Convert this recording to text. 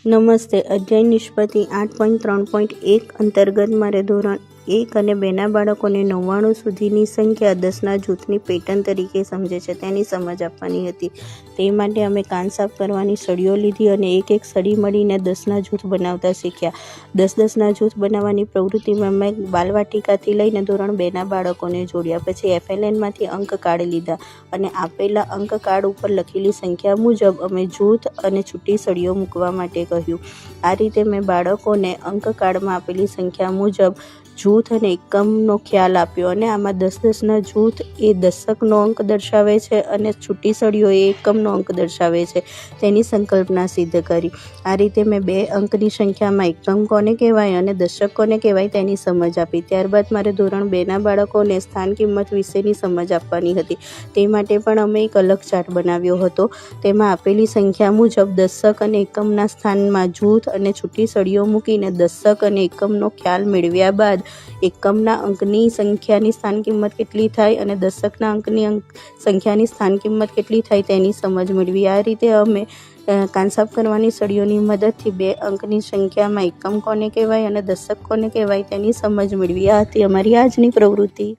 નમસ્તે. અધ્યાય નિષ્પત્તિ 8.3.1 અંતર્ગત મારે ધોરણ 1 અને 2ના બાળકોને 99 સુધીની સંખ્યા 10ના જૂથની પેટર્ન તરીકે સમજે છે તેની સમજ આપવાની હતી. તે માટે અમે કાન સાફ કરવાની સળીઓ લીધી અને એક એક સળી મળીને 10ના જૂથ બનાવતા શીખ્યા. 10-10ના જૂથ બનાવવાની પ્રવૃત્તિમાં મેં બાલવાટિકાથી લઈને ધોરણ 2ના બાળકોને જોડ્યા. પછી FLNમાંથી અંક કાર્ડ લીધા અને આપેલા અંક કાર્ડ ઉપર લખેલી સંખ્યા મુજબ અમે જૂથ અને છૂટી સળીઓ મૂકવા માટે કહ્યું. આ રીતે મેં બાળકોને અંક કાર્ડમાં આપેલી સંખ્યા મુજબ જૂથ અને એકમનો ખ્યાલ આપ્યો અને આમાં 10-10ના જૂથ એ દશકનો અંક દર્શાવે છે અને છૂટી સળીઓ એ એકમનો અંક દર્શાવે છે તેની સંકલ્પના સિદ્ધ કરી. આ રીતે મેં 2 અંકની સંખ્યામાં એકમ કોને કહેવાય અને દશક કોને કહેવાય તેની સમજ આપી. ત્યારબાદ મારે ધોરણ 2ના બાળકોને સ્થાન કિંમત વિશેની સમજ આપવાની હતી. તે માટે પણ અમે એક અલગ ચાર્ટ બનાવ્યો હતો. તેમાં આપેલી સંખ્યા મુજબ દશક અને એકમના સ્થાનમાં જૂથ અને છૂટી સળીઓ મૂકીને દશક અને એકમનો ખ્યાલ મેળવ્યા બાદ એકમના અંકની સંખ્યાની સ્થાન કિંમત કેટલી થાય અને દશકના અંકની સંખ્યાની સ્થાન કિંમત કેટલી થાય તેની સમજ મેળવી. આ રીતે અમે કાન સાફ કરવાની સળીઓની મદદથી 2 અંકની સંખ્યામાં એકમ કોને કહેવાય અને દશક કોને કહેવાય તેની સમજ મેળવી. આ હતી અમારી આજની પ્રવૃત્તિ.